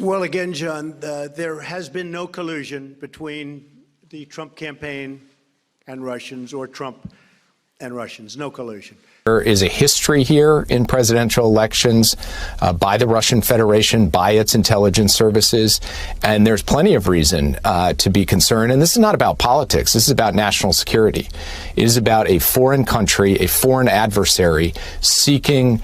Well, again, John, there has been no collusion between the Trump campaign and Russians or Trump and Russians. No collusion. There is a history here in presidential elections by the Russian Federation, by its intelligence services, and there's plenty of reason to be concerned. And this is not about politics. This is about national security. It is about a foreign country, a foreign adversary seeking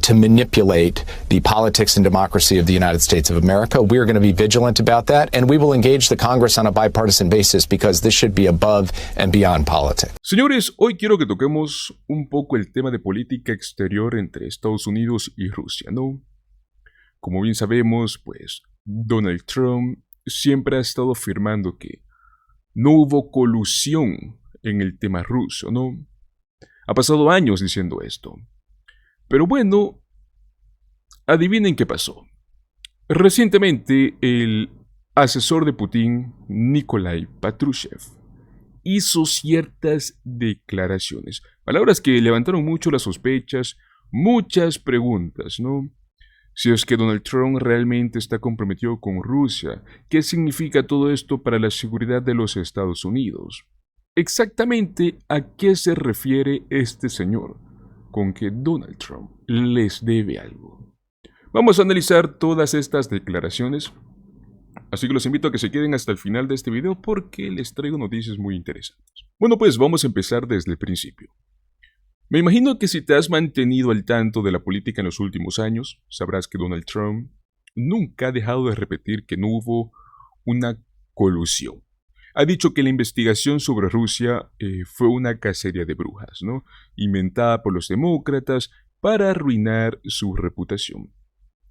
to manipulate the politics and democracy of the United States of America. We are going to be vigilant about that, and we will engage the Congress on a bipartisan basis because this should be above and beyond politics. Señores, hoy quiero que toquemos un poco el tema de política exterior entre Estados Unidos y Rusia, ¿no? Como bien sabemos, pues Donald Trump siempre ha estado afirmando que no hubo colusión en el tema ruso, ¿no? Ha pasado años diciendo esto. Pero bueno, adivinen qué pasó. Recientemente, el asesor de Putin, Nikolai Patrushev, hizo ciertas declaraciones, palabras que levantaron mucho las sospechas, muchas preguntas, ¿no? Si es que Donald Trump realmente está comprometido con Rusia, ¿qué significa todo esto para la seguridad de los Estados Unidos? Exactamente a qué se refiere este señor con que Donald Trump les debe algo. Vamos a analizar todas estas declaraciones. Así que los invito a que se queden hasta el final de este video porque les traigo noticias muy interesantes. Bueno, pues vamos a empezar desde el principio. Me imagino que si te has mantenido al tanto de la política en los últimos años, sabrás que Donald Trump nunca ha dejado de repetir que no hubo una colusión. Ha dicho que la investigación sobre Rusia fue una cacería de brujas, ¿no? Inventada por los demócratas para arruinar su reputación.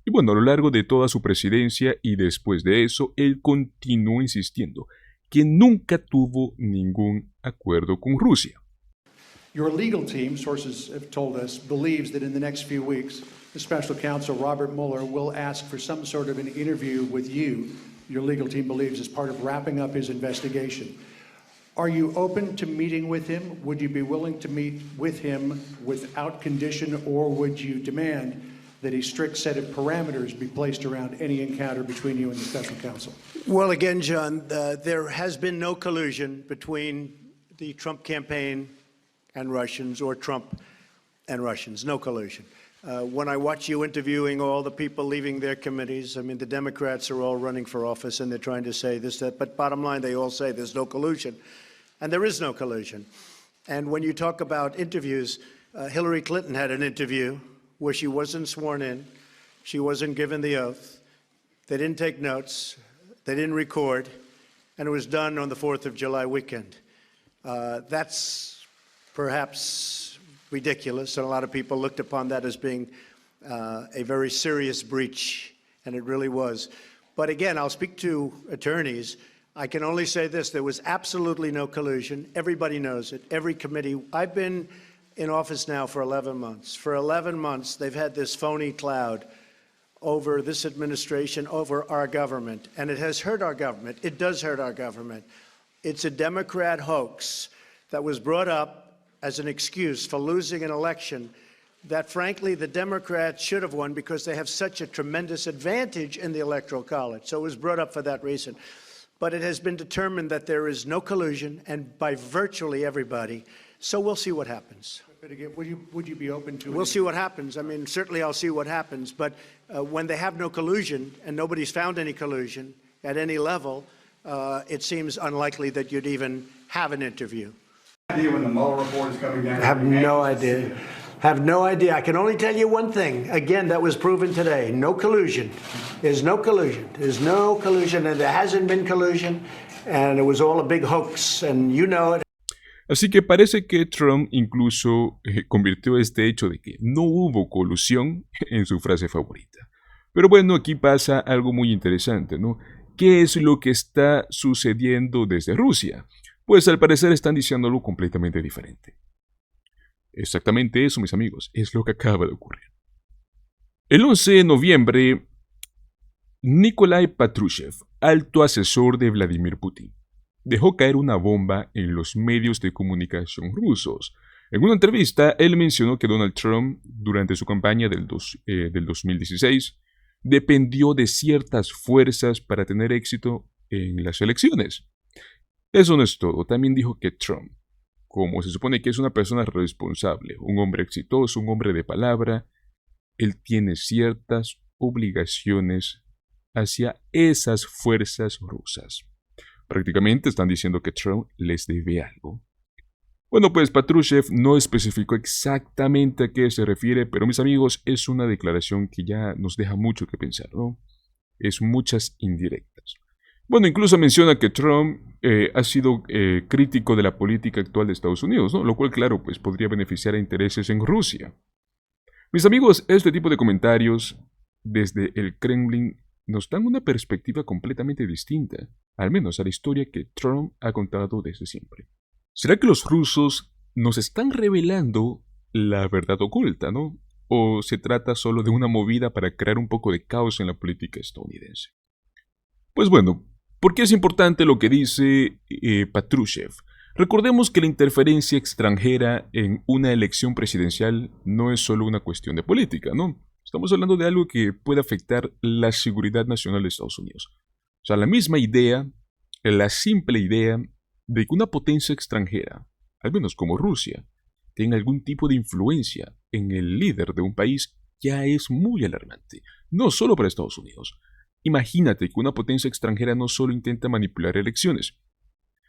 Y bueno, a lo largo de toda su presidencia y después de eso, él continuó insistiendo que nunca tuvo ningún acuerdo con Rusia. Your legal team, sources have told us, believes that in the next few weeks, the special counsel Robert Mueller will ask for some sort of an interview with you. Your legal team believes as part of wrapping up his investigation. Are you open to meeting with him? Would you be willing to meet with him without condition, or would you demand that a strict set of parameters be placed around any encounter between you and the special counsel? Well, again, John, there has been no collusion between the Trump campaign and Russians or Trump and Russians. No collusion. When I watch you interviewing all the people leaving their committees, I mean, the Democrats are all running for office and they're trying to say this, that, but bottom line, they all say there's no collusion. And there is no collusion. And when you talk about interviews, Hillary Clinton had an interview where she wasn't sworn in, she wasn't given the oath, they didn't take notes, they didn't record, and it was done on the 4th of July weekend. That's perhaps ridiculous, and a lot of people looked upon that as being a very serious breach, and it really was. But again, I'll speak to attorneys. I can only say this, there was absolutely no collusion. Everybody knows it, every committee. I've been in office now for 11 months. For 11 months, they've had this phony cloud over this administration, over our government, and it has hurt our government. It does hurt our government. It's a Democrat hoax that was brought up as an excuse for losing an election that, frankly, the Democrats should have won because they have such a tremendous advantage in the Electoral College. So it was brought up for that reason. But it has been determined that there is no collusion, and by virtually everybody. So we'll see what happens. But again, would you be open to it? We'll see what happens. I mean, certainly I'll see what happens. But when they have no collusion and nobody's found any collusion at any level, it seems unlikely that you'd even have an interview. When the Mueller report is coming down? I have no idea. Have no idea. I can only tell you one thing. Again, that was proven today. No collusion. There's no collusion. There's no collusion, and there hasn't been collusion, and it was all a big hoax, and you know it. Así que parece que Trump incluso convirtió este hecho de que no hubo colusión en su frase favorita. Pero bueno, aquí pasa algo muy interesante, ¿no? ¿Qué es lo que está sucediendo desde Rusia? Pues al parecer están diciendo algo completamente diferente. Exactamente eso, mis amigos, es lo que acaba de ocurrir. El 11 de noviembre, Nikolai Patrushev, alto asesor de Vladimir Putin, dejó caer una bomba en los medios de comunicación rusos. En una entrevista, él mencionó que Donald Trump, durante su campaña del 2016, dependió de ciertas fuerzas para tener éxito en las elecciones. Eso no es todo. También dijo que Trump, como se supone que es una persona responsable, un hombre exitoso, un hombre de palabra, él tiene ciertas obligaciones hacia esas fuerzas rusas. Prácticamente están diciendo que Trump les debe algo. Bueno, pues Patrushev no especificó exactamente a qué se refiere, pero mis amigos, es una declaración que ya nos deja mucho que pensar, ¿no? Es muchas indirectas. Bueno, incluso menciona que Trump ha sido crítico de la política actual de Estados Unidos, ¿no? Lo cual, claro, pues podría beneficiar a intereses en Rusia. Mis amigos, este tipo de comentarios desde el Kremlin nos dan una perspectiva completamente distinta, al menos a la historia que Trump ha contado desde siempre. ¿Será que los rusos nos están revelando la verdad oculta, no? ¿O se trata solo de una movida para crear un poco de caos en la política estadounidense? Pues bueno, ¿por qué es importante lo que dice Patrushev? Recordemos que la interferencia extranjera en una elección presidencial no es solo una cuestión de política, ¿no? Estamos hablando de algo que puede afectar la seguridad nacional de Estados Unidos. O sea, la misma idea, la simple idea de que una potencia extranjera, al menos como Rusia, tenga algún tipo de influencia en el líder de un país ya es muy alarmante, no solo para Estados Unidos. Imagínate que una potencia extranjera no solo intenta manipular elecciones,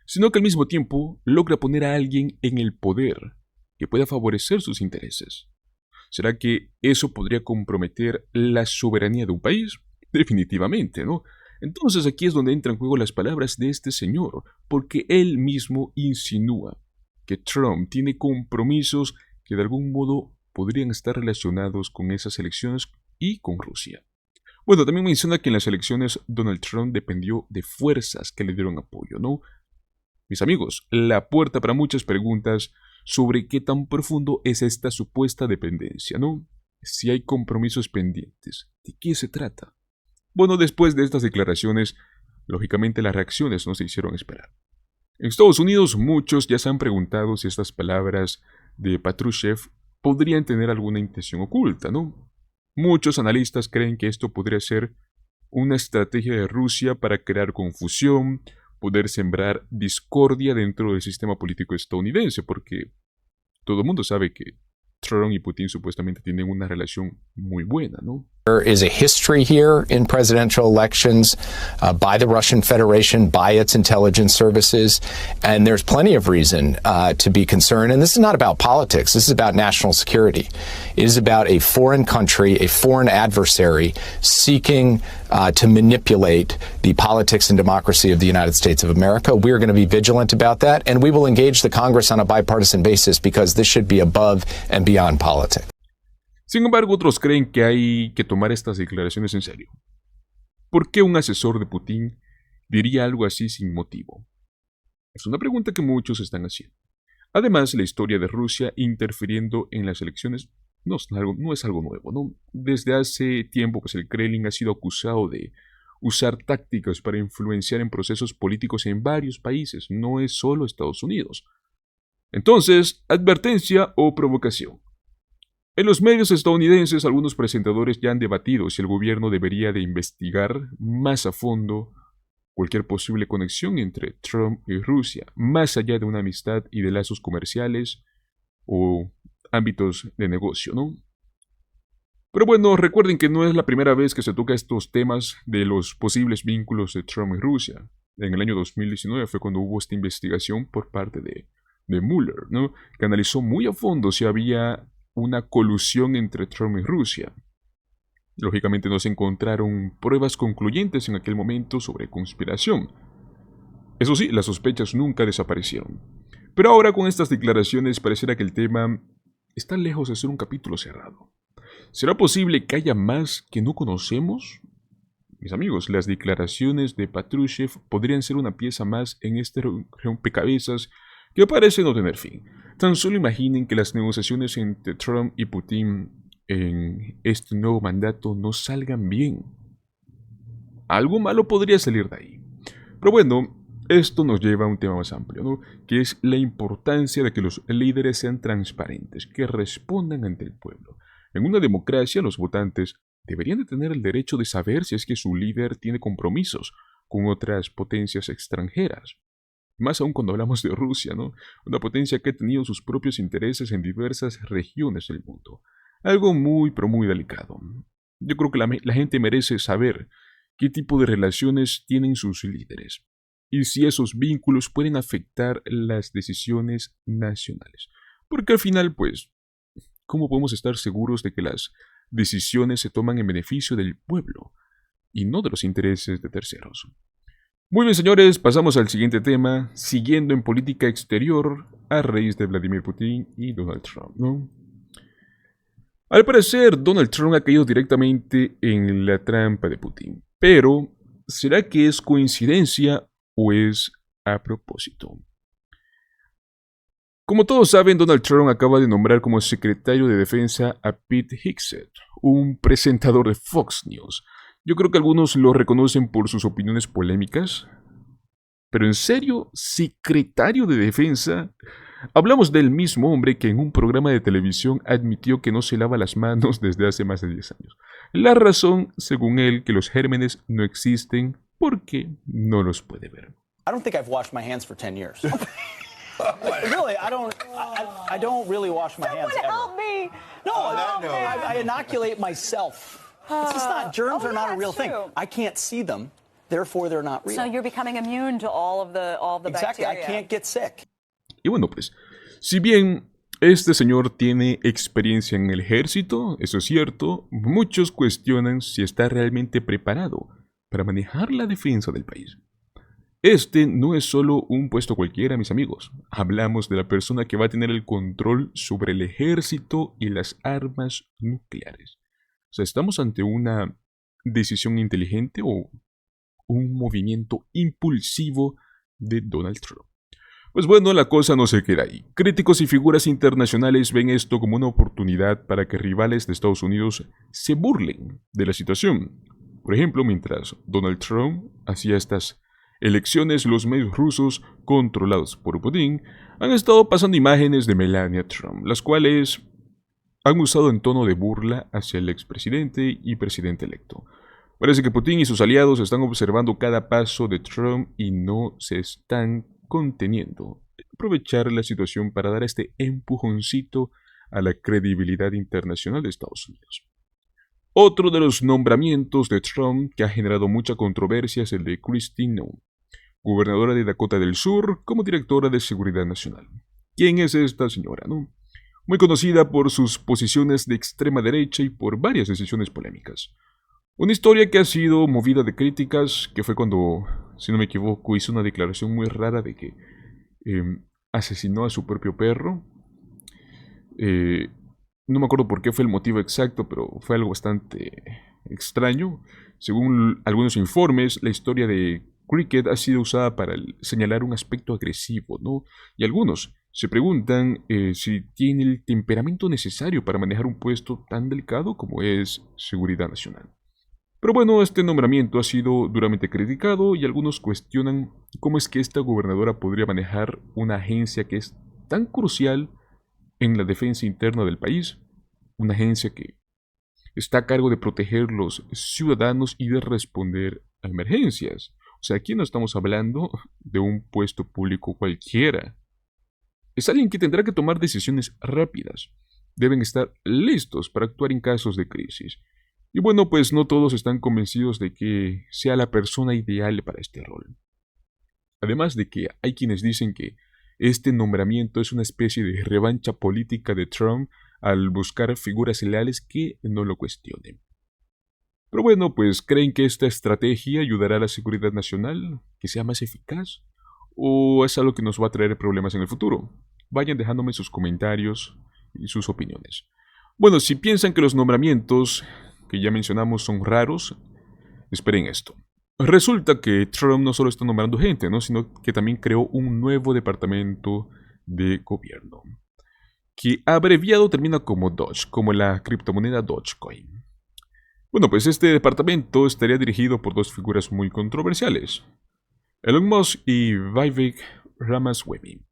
sino que al mismo tiempo logra poner a alguien en el poder que pueda favorecer sus intereses. ¿Será que eso podría comprometer la soberanía de un país? Definitivamente, ¿no? Entonces aquí es donde entran en juego las palabras de este señor, porque él mismo insinúa que Trump tiene compromisos que de algún modo podrían estar relacionados con esas elecciones y con Rusia. Bueno, también menciona que en las elecciones Donald Trump dependió de fuerzas que le dieron apoyo, ¿no? Mis amigos, la puerta para muchas preguntas sobre qué tan profundo es esta supuesta dependencia, ¿no? Si hay compromisos pendientes, ¿de qué se trata? Bueno, después de estas declaraciones, lógicamente las reacciones no se hicieron esperar. En Estados Unidos muchos ya se han preguntado si estas palabras de Patrushev podrían tener alguna intención oculta, ¿no? Muchos analistas creen que esto podría ser una estrategia de Rusia para crear confusión, poder sembrar discordia dentro del sistema político estadounidense, porque todo el mundo sabe que Trump y Putin supuestamente tienen una relación muy buena, ¿no? There is a history here in presidential elections by the Russian Federation, by its intelligence services, and there's plenty of reason to be concerned. And this is not about politics. This is about national security. It is about a foreign country, a foreign adversary seeking to manipulate the politics and democracy of the United States of America. We are going to be vigilant about that, and we will engage the Congress on a bipartisan basis because this should be above and beyond politics. Sin embargo, otros creen que hay que tomar estas declaraciones en serio. ¿Por qué un asesor de Putin diría algo así sin motivo? Es una pregunta que muchos están haciendo. Además, la historia de Rusia interfiriendo en las elecciones no es algo nuevo, ¿no? Desde hace tiempo, pues el Kremlin ha sido acusado de usar tácticas para influenciar en procesos políticos en varios países, no es solo Estados Unidos. Entonces, advertencia o provocación. En los medios estadounidenses, algunos presentadores ya han debatido si el gobierno debería de investigar más a fondo cualquier posible conexión entre Trump y Rusia, más allá de una amistad y de lazos comerciales o ámbitos de negocio, ¿no? Pero bueno, recuerden que no es la primera vez que se toca estos temas de los posibles vínculos de Trump y Rusia. En el año 2019 fue cuando hubo esta investigación por parte de Mueller, ¿no? Que analizó muy a fondo si había una colusión entre Trump y Rusia. Lógicamente no se encontraron pruebas concluyentes en aquel momento sobre conspiración. Eso sí, las sospechas nunca desaparecieron. Pero ahora con estas declaraciones pareciera que el tema está lejos de ser un capítulo cerrado. ¿Será posible que haya más que no conocemos? Mis amigos, las declaraciones de Patrushev podrían ser una pieza más en este rompecabezas que parece no tener fin. Tan solo imaginen que las negociaciones entre Trump y Putin en este nuevo mandato no salgan bien. Algo malo podría salir de ahí. Pero bueno, esto nos lleva a un tema más amplio, ¿no? Que es la importancia de que los líderes sean transparentes, que respondan ante el pueblo. En una democracia, los votantes deberían de tener el derecho de saber si es que su líder tiene compromisos con otras potencias extranjeras. Más aún cuando hablamos de Rusia, ¿no? Una potencia que ha tenido sus propios intereses en diversas regiones del mundo. Algo muy, pero muy delicado. Yo creo que la gente merece saber qué tipo de relaciones tienen sus líderes y si esos vínculos pueden afectar las decisiones nacionales. Porque al final, pues, ¿cómo podemos estar seguros de que las decisiones se toman en beneficio del pueblo y no de los intereses de terceros? Muy bien, señores, pasamos al siguiente tema, siguiendo en política exterior a raíz de Vladimir Putin y Donald Trump, ¿no? Al parecer, Donald Trump ha caído directamente en la trampa de Putin, pero ¿será que es coincidencia o es a propósito? Como todos saben, Donald Trump acaba de nombrar como secretario de Defensa a Pete Hegseth, un presentador de Fox News. Yo creo que algunos lo reconocen por sus opiniones polémicas. Pero en serio, secretario de Defensa. Hablamos del mismo hombre que en un programa de televisión admitió que no se lava las manos desde hace más de 10 años. La razón, según él, que los gérmenes no existen porque no los puede ver. I don't think I've washed my hands for 10 years. Really, I don't really wash my hands ever. Help me. No, I inoculate myself. It's just not, germs are not a real thing. true. I can't see them, therefore they're not real. So you're becoming immune to all of the Exactly, I bacteria. can't get sick. Y bueno, pues, si bien este señor tiene experiencia en el ejército, eso es cierto, muchos cuestionan si está realmente preparado para manejar la defensa del país. Este no es solo un puesto cualquiera, mis amigos. Hablamos de la persona que va a tener el control sobre el ejército y las armas nucleares. O sea, ¿estamos ante una decisión inteligente o un movimiento impulsivo de Donald Trump? Pues bueno, la cosa no se queda ahí. Críticos y figuras internacionales ven esto como una oportunidad para que rivales de Estados Unidos se burlen de la situación. Por ejemplo, mientras Donald Trump hacía estas elecciones, los medios rusos, controlados por Putin, han estado pasando imágenes de Melania Trump, las cuales han usado en tono de burla hacia el expresidente y presidente electo. Parece que Putin y sus aliados están observando cada paso de Trump y no se están conteniendo. Aprovechar la situación para dar este empujoncito a la credibilidad internacional de Estados Unidos. Otro de los nombramientos de Trump que ha generado mucha controversia es el de Kristi Noem, gobernadora de Dakota del Sur, como directora de Seguridad Nacional. ¿Quién es esta señora, no? Muy conocida por sus posiciones de extrema derecha y por varias decisiones polémicas. Una historia que ha sido movida de críticas, que fue cuando, si no me equivoco, hizo una declaración muy rara de que asesinó a su propio perro. No me acuerdo por qué fue el motivo exacto, pero fue algo bastante extraño. Según algunos informes, la historia de Cricket ha sido usada para señalar un aspecto agresivo, ¿no? Y algunos se preguntan si tiene el temperamento necesario para manejar un puesto tan delicado como es Seguridad Nacional. Pero bueno, este nombramiento ha sido duramente criticado y algunos cuestionan cómo es que esta gobernadora podría manejar una agencia que es tan crucial en la defensa interna del país, una agencia que está a cargo de proteger los ciudadanos y de responder a emergencias. O sea, aquí no estamos hablando de un puesto público cualquiera. Es alguien que tendrá que tomar decisiones rápidas. Deben estar listos para actuar en casos de crisis. Y bueno, pues no todos están convencidos de que sea la persona ideal para este rol. Además de que hay quienes dicen que este nombramiento es una especie de revancha política de Trump al buscar figuras leales que no lo cuestionen. Pero bueno, pues ¿creen que esta estrategia ayudará a la seguridad nacional, que sea más eficaz? ¿O es algo que nos va a traer problemas en el futuro? Vayan dejándome sus comentarios y sus opiniones. Bueno, si piensan que los nombramientos que ya mencionamos son raros, esperen esto. Resulta que Trump no solo está nombrando gente, ¿no? Sino que también creó un nuevo departamento de gobierno, que abreviado termina como Doge, como la criptomoneda Dogecoin. Bueno, pues este departamento estaría dirigido por dos figuras muy controversiales, Elon Musk y Vivek Ramaswamy.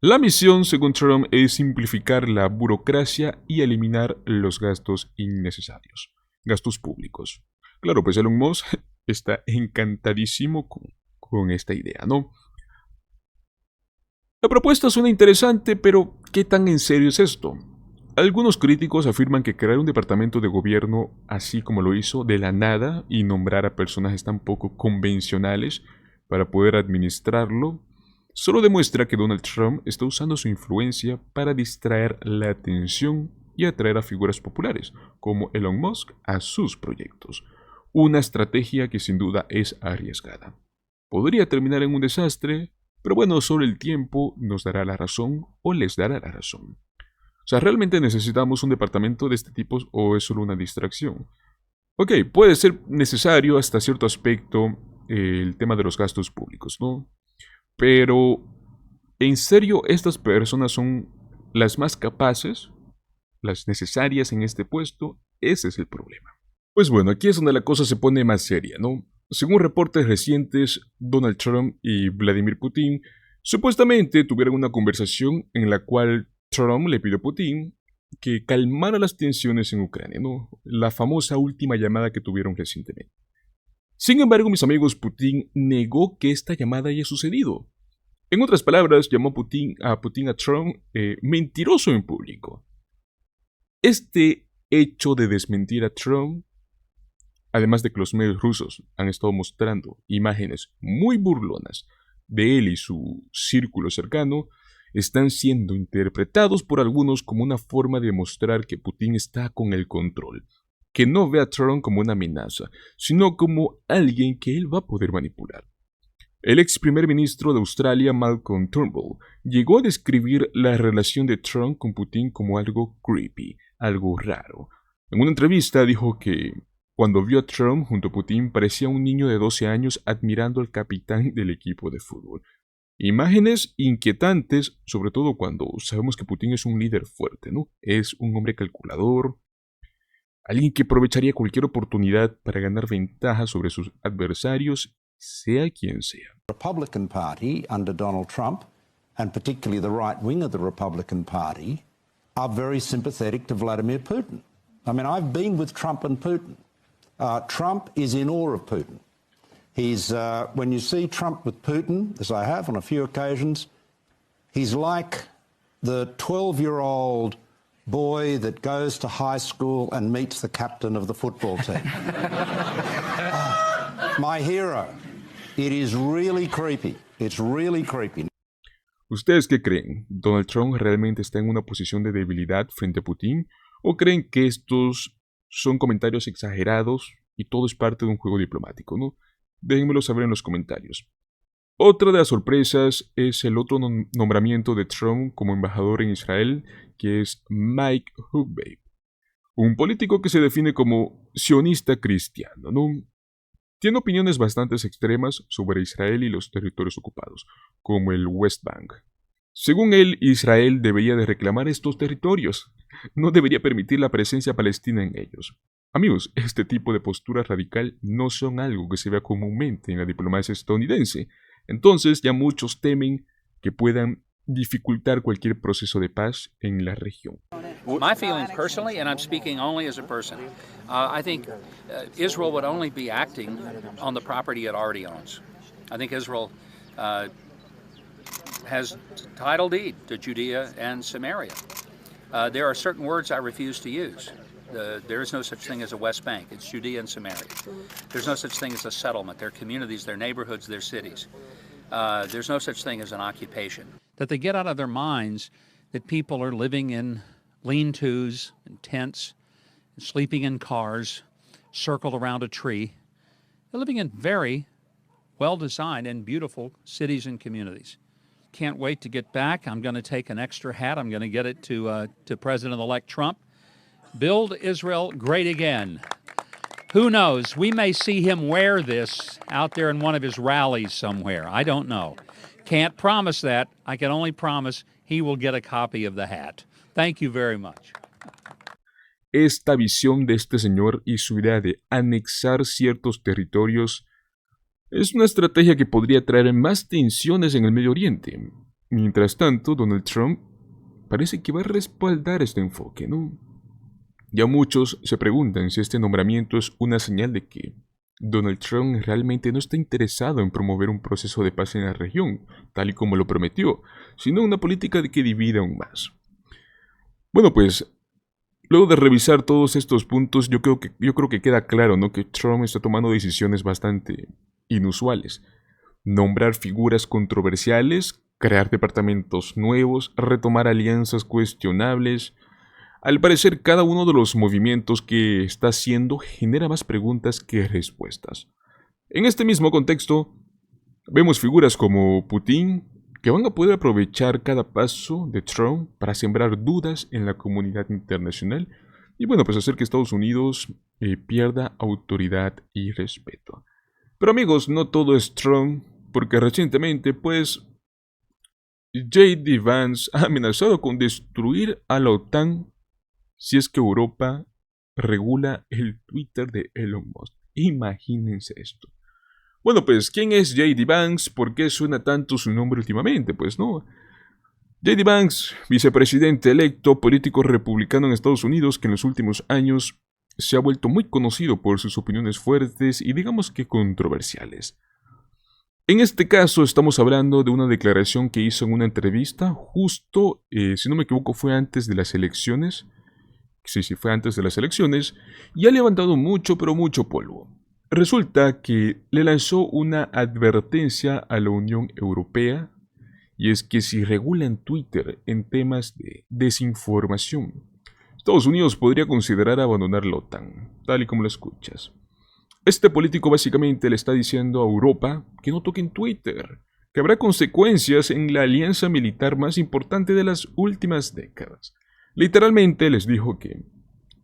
La misión, según Trump, es simplificar la burocracia y eliminar los gastos innecesarios. gastos públicos. Claro, pues Elon Musk está encantadísimo con esta idea, ¿no? La propuesta suena interesante, pero ¿qué tan en serio es esto? Algunos críticos afirman que crear un departamento de gobierno así como lo hizo de la nada y nombrar a personajes tan poco convencionales para poder administrarlo solo demuestra que Donald Trump está usando su influencia para distraer la atención y atraer a figuras populares como Elon Musk a sus proyectos. Una estrategia que sin duda es arriesgada. Podría terminar en un desastre, pero bueno, solo el tiempo nos dará la razón o les dará la razón. O sea, ¿realmente necesitamos un departamento de este tipo o es solo una distracción? Ok, puede ser necesario hasta cierto aspecto el tema de los gastos públicos, ¿no? Pero, ¿en serio estas personas son las más capaces, las necesarias en este puesto? Ese es el problema. Pues bueno, aquí es donde la cosa se pone más seria, ¿no? Según reportes recientes, Donald Trump y Vladimir Putin supuestamente tuvieron una conversación en la cual Trump le pidió a Putin que calmara las tensiones en Ucrania, ¿no? La famosa última llamada que tuvieron recientemente. Sin embargo, mis amigos, Putin negó que esta llamada haya sucedido. En otras palabras, llamó a Trump mentiroso en público. Este hecho de desmentir a Trump, además de que los medios rusos han estado mostrando imágenes muy burlonas de él y su círculo cercano, están siendo interpretados por algunos como una forma de demostrar que Putin está con el control, que no ve a Trump como una amenaza, sino como alguien que él va a poder manipular. El ex primer ministro de Australia, Malcolm Turnbull, llegó a describir la relación de Trump con Putin como algo creepy, algo raro. En una entrevista dijo que cuando vio a Trump junto a Putin parecía un niño de 12 años admirando al capitán del equipo de fútbol. Imágenes inquietantes, sobre todo cuando sabemos que Putin es un líder fuerte, ¿no? Es un hombre calculador, alguien que aprovecharía cualquier oportunidad para ganar ventaja sobre sus adversarios, sea quien sea. Republican Party under Donald Trump, and particularly the right wing of the Republican Party, are very sympathetic to Vladimir Putin. I mean, I've been with Trump and Putin. Trump is in awe of Putin. He's, when you see Trump with Putin, as I have on a few occasions, he's like the 12-year-old boy that goes to high school and meets the captain of the football team. My hero. It is really creepy. It's really creepy. ¿Ustedes qué creen? ¿Donald Trump realmente está en una posición de debilidad frente a Putin? ¿O creen que estos son comentarios exagerados y todo es parte de un juego diplomático, ¿no? Déjenmelo saber en los comentarios. Otra de las sorpresas es el otro nombramiento de Trump como embajador en Israel, que es Mike Huckabee, un político que se define como sionista cristiano, ¿no? Tiene opiniones bastante extremas sobre Israel y los territorios ocupados, como el West Bank. Según él, Israel debería de reclamar estos territorios, no debería permitir la presencia palestina en ellos. Amigos, este tipo de postura radical no son algo que se vea comúnmente en la diplomacia estadounidense, entonces ya muchos temen que puedan dificultar cualquier proceso de paz en la región. My feelings personally, and I'm speaking only as a person, I think Israel would only be acting on the property it already owns. I think Israel has title deed to Judea and Samaria. There are certain words I refuse to use. There is no such thing as a West Bank. It's Judea and Samaria. There's no such thing as a settlement. They're communities, they're neighborhoods, they're cities. There's no such thing as an occupation. That they get out of their minds that people are living in lean-tos and tents, and sleeping in cars, circled around a tree. They're living in very well-designed and beautiful cities and communities. Can't wait to get back. I'm going to take an extra hat. I'm going to get it to President-elect Trump. Build Israel great again. Who knows? We may see him wear this out there in one of his rallies somewhere. I don't know. Can't promise that. I can only promise he will get a copy of the hat. Thank you very much. Esta visión de este señor y su idea de anexar ciertos territorios es una estrategia que podría traer más tensiones en el Medio Oriente. Mientras tanto, Donald Trump parece que va a respaldar este enfoque, ¿no? Ya muchos se preguntan si este nombramiento es una señal de que Donald Trump realmente no está interesado en promover un proceso de paz en la región, tal y como lo prometió, sino una política que divide aún más. Bueno, pues, luego de revisar todos estos puntos, yo creo que queda claro, ¿no?, que Trump está tomando decisiones bastante inusuales. Nombrar figuras controversiales, crear departamentos nuevos, retomar alianzas cuestionables. Al parecer, cada uno de los movimientos que está haciendo genera más preguntas que respuestas. En este mismo contexto, vemos figuras como Putin, que van a poder aprovechar cada paso de Trump para sembrar dudas en la comunidad internacional y, bueno, pues hacer que Estados Unidos pierda autoridad y respeto. Pero amigos, no todo es Trump, porque recientemente, pues, J.D. Vance ha amenazado con destruir a la OTAN si es que Europa regula el Twitter de Elon Musk. Imagínense esto. Bueno, pues, ¿quién es J.D. Vance? ¿Por qué suena tanto su nombre últimamente? Pues no. J.D. Vance, vicepresidente electo, político republicano en Estados Unidos, que en los últimos años se ha vuelto muy conocido por sus opiniones fuertes y digamos que controversiales. En este caso estamos hablando de una declaración que hizo en una entrevista justo, si no me equivoco, fue antes de las elecciones. Sí, fue antes de las elecciones y ha levantado mucho, pero mucho polvo. Resulta que le lanzó una advertencia a la Unión Europea y es que si regulan Twitter en temas de desinformación, Estados Unidos podría considerar abandonar la OTAN, tal y como lo escuchas. Este político básicamente le está diciendo a Europa que no toquen Twitter, que habrá consecuencias en la alianza militar más importante de las últimas décadas. Literalmente les dijo que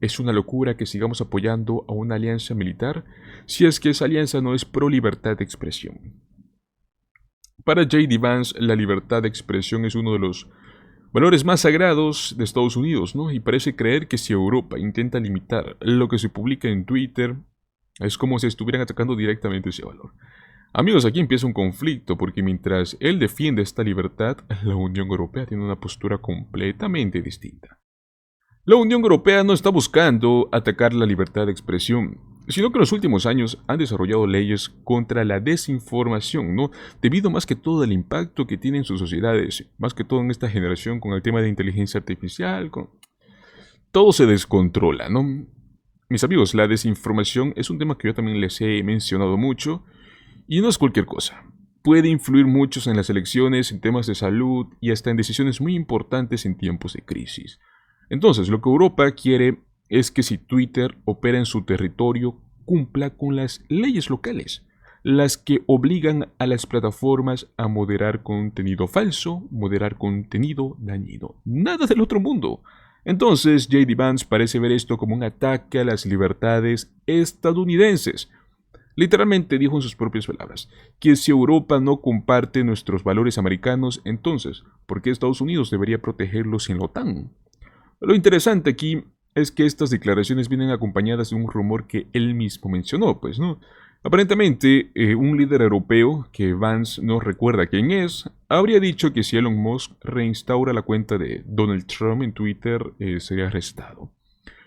es una locura que sigamos apoyando a una alianza militar si es que esa alianza no es pro libertad de expresión. Para J.D. Vance, la libertad de expresión es uno de los valores más sagrados de Estados Unidos, ¿no? Y parece creer que si Europa intenta limitar lo que se publica en Twitter, es como si estuvieran atacando directamente ese valor. Amigos, aquí empieza un conflicto, porque mientras él defiende esta libertad, la Unión Europea tiene una postura completamente distinta. La Unión Europea no está buscando atacar la libertad de expresión, sino que en los últimos años han desarrollado leyes contra la desinformación, ¿no? Debido más que todo al impacto que tienen sus sociedades, más que todo en esta generación con el tema de inteligencia artificial, todo se descontrola, ¿no? Mis amigos, la desinformación es un tema que yo también les he mencionado mucho y no es cualquier cosa. Puede influir mucho en las elecciones, en temas de salud y hasta en decisiones muy importantes en tiempos de crisis. Entonces, lo que Europa quiere es que si Twitter opera en su territorio, cumpla con las leyes locales, las que obligan a las plataformas a moderar contenido falso, moderar contenido dañino. Nada del otro mundo. Entonces, J.D. Vance parece ver esto como un ataque a las libertades estadounidenses. Literalmente dijo en sus propias palabras, que si Europa no comparte nuestros valores americanos, entonces, ¿por qué Estados Unidos debería protegerlos en la OTAN? Lo interesante aquí es que estas declaraciones vienen acompañadas de un rumor que él mismo mencionó, pues, ¿no? Aparentemente, un líder europeo, que Vance no recuerda quién es, habría dicho que si Elon Musk reinstaura la cuenta de Donald Trump en Twitter, sería arrestado.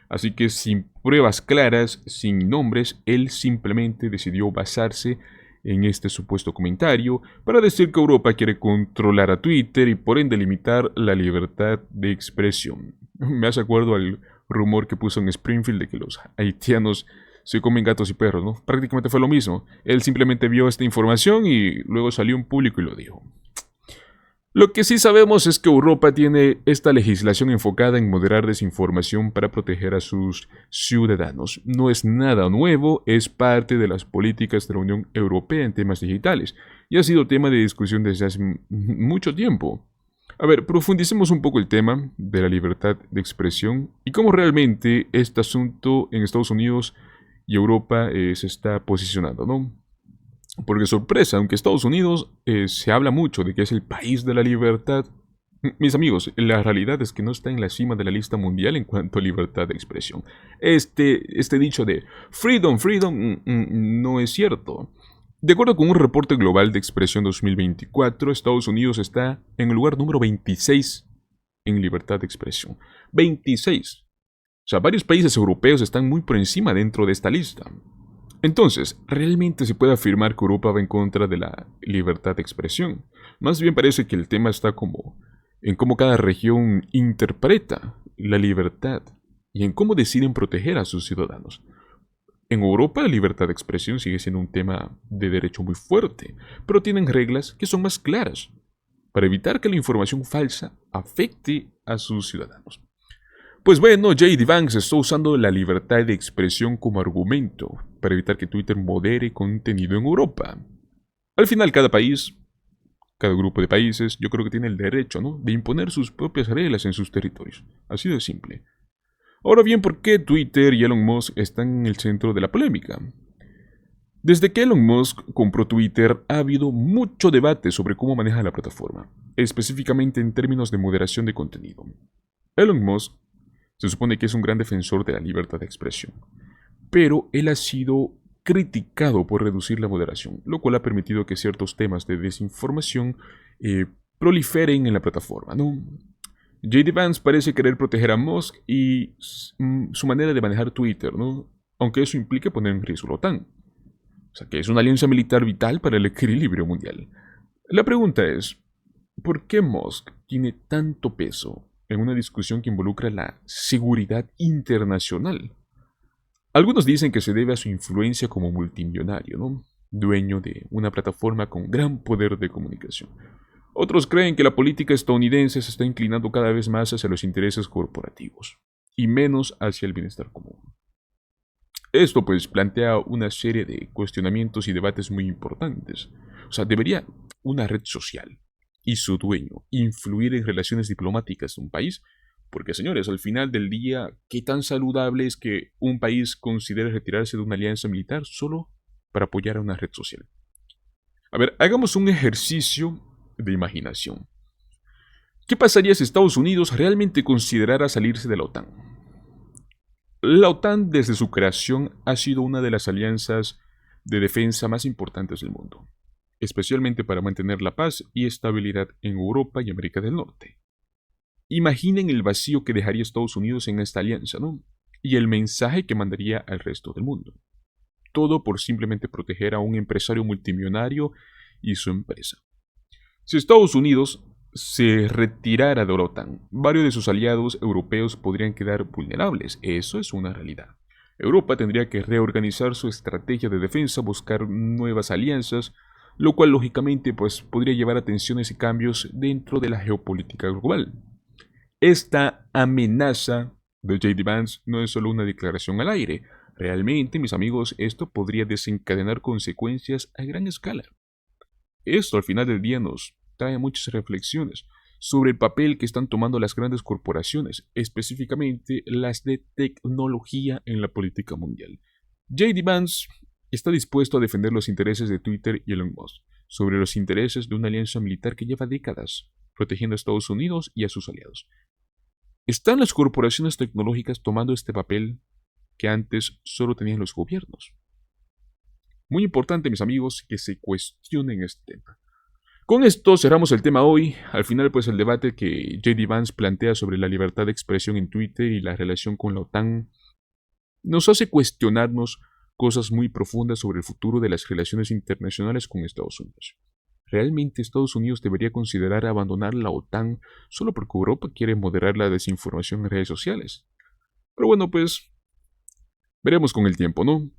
Así que sin pruebas claras, sin nombres, él simplemente decidió basarse en este supuesto comentario para decir que Europa quiere controlar a Twitter y por ende limitar la libertad de expresión. Me hace acuerdo al rumor que puso en Springfield de que los haitianos se comen gatos y perros, ¿no? Prácticamente fue lo mismo. Él simplemente vio esta información y luego salió en público y lo dijo. Lo que sí sabemos es que Europa tiene esta legislación enfocada en moderar desinformación para proteger a sus ciudadanos. No es nada nuevo, es parte de las políticas de la Unión Europea en temas digitales y ha sido tema de discusión desde hace mucho tiempo. A ver, profundicemos un poco el tema de la libertad de expresión y cómo realmente este asunto en Estados Unidos y Europa se está posicionando, ¿no? Porque sorpresa, aunque Estados Unidos se habla mucho de que es el país de la libertad, mis amigos, la realidad es que no está en la cima de la lista mundial en cuanto a libertad de expresión. Este dicho de freedom, freedom, no es cierto. De acuerdo con un reporte global de expresión 2024, Estados Unidos está en el lugar número 26 en libertad de expresión. 26. O sea, varios países europeos están muy por encima dentro de esta lista. Entonces, ¿realmente se puede afirmar que Europa va en contra de la libertad de expresión? Más bien parece que el tema está como en cómo cada región interpreta la libertad y en cómo deciden proteger a sus ciudadanos. En Europa la libertad de expresión sigue siendo un tema de derecho muy fuerte, pero tienen reglas que son más claras para evitar que la información falsa afecte a sus ciudadanos. Pues bueno, J.D. Vance está usando la libertad de expresión como argumento para evitar que Twitter modere contenido en Europa. Al final, cada país, cada grupo de países, yo creo que tiene el derecho, ¿no?, de imponer sus propias reglas en sus territorios. Así de simple. Ahora bien, ¿por qué Twitter y Elon Musk están en el centro de la polémica? Desde que Elon Musk compró Twitter, ha habido mucho debate sobre cómo maneja la plataforma, específicamente en términos de moderación de contenido. Elon Musk se supone que es un gran defensor de la libertad de expresión, pero él ha sido criticado por reducir la moderación, lo cual ha permitido que ciertos temas de desinformación proliferen en la plataforma, ¿no? J.D. Vance parece querer proteger a Musk y su manera de manejar Twitter, ¿no?, aunque eso implique poner en riesgo la OTAN. O sea, que es una alianza militar vital para el equilibrio mundial. La pregunta es, ¿por qué Musk tiene tanto peso en una discusión que involucra la seguridad internacional? Algunos dicen que se debe a su influencia como multimillonario, ¿no?, dueño de una plataforma con gran poder de comunicación. Otros creen que la política estadounidense se está inclinando cada vez más hacia los intereses corporativos y menos hacia el bienestar común. Esto pues plantea una serie de cuestionamientos y debates muy importantes. O sea, ¿debería una red social y su dueño influir en relaciones diplomáticas de un país? Porque, señores, al final del día, ¿qué tan saludable es que un país considere retirarse de una alianza militar solo para apoyar a una red social? A ver, hagamos un ejercicio de imaginación. ¿Qué pasaría si Estados Unidos realmente considerara salirse de la OTAN? La OTAN desde su creación ha sido una de las alianzas de defensa más importantes del mundo, especialmente para mantener la paz y estabilidad en Europa y América del Norte. Imaginen el vacío que dejaría Estados Unidos en esta alianza, ¿no?, y el mensaje que mandaría al resto del mundo. Todo por simplemente proteger a un empresario multimillonario y su empresa. Si Estados Unidos se retirara de la OTAN, varios de sus aliados europeos podrían quedar vulnerables. Eso es una realidad. Europa tendría que reorganizar su estrategia de defensa, buscar nuevas alianzas, lo cual lógicamente pues, podría llevar a tensiones y cambios dentro de la geopolítica global. Esta amenaza de J.D. Vance no es solo una declaración al aire. Realmente, mis amigos, esto podría desencadenar consecuencias a gran escala. Esto al final del día nos trae muchas reflexiones sobre el papel que están tomando las grandes corporaciones, específicamente las de tecnología en la política mundial. J.D. Vance está dispuesto a defender los intereses de Twitter y Elon Musk sobre los intereses de una alianza militar que lleva décadas protegiendo a Estados Unidos y a sus aliados. ¿Están las corporaciones tecnológicas tomando este papel que antes solo tenían los gobiernos? Muy importante, mis amigos, que se cuestionen este tema. Con esto cerramos el tema hoy. Al final, pues el debate que J.D. Vance plantea sobre la libertad de expresión en Twitter y la relación con la OTAN nos hace cuestionarnos cosas muy profundas sobre el futuro de las relaciones internacionales con Estados Unidos. ¿Realmente Estados Unidos debería considerar abandonar la OTAN solo porque Europa quiere moderar la desinformación en redes sociales? Pero bueno, pues veremos con el tiempo, ¿no?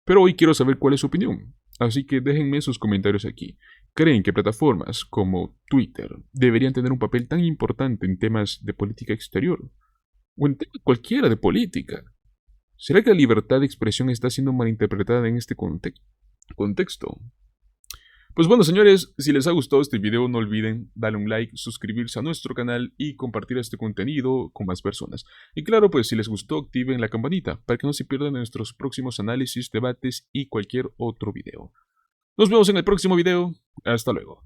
Pero hoy quiero saber cuál es su opinión, así que déjenme sus comentarios aquí. ¿Creen que plataformas como Twitter deberían tener un papel tan importante en temas de política exterior? ¿O en temas cualquiera de política? ¿Será que la libertad de expresión está siendo malinterpretada en este contexto? Pues bueno, señores, si les ha gustado este video no olviden darle un like, suscribirse a nuestro canal y compartir este contenido con más personas. Y claro, pues si les gustó activen la campanita para que no se pierdan nuestros próximos análisis, debates y cualquier otro video. Nos vemos en el próximo video. Hasta luego.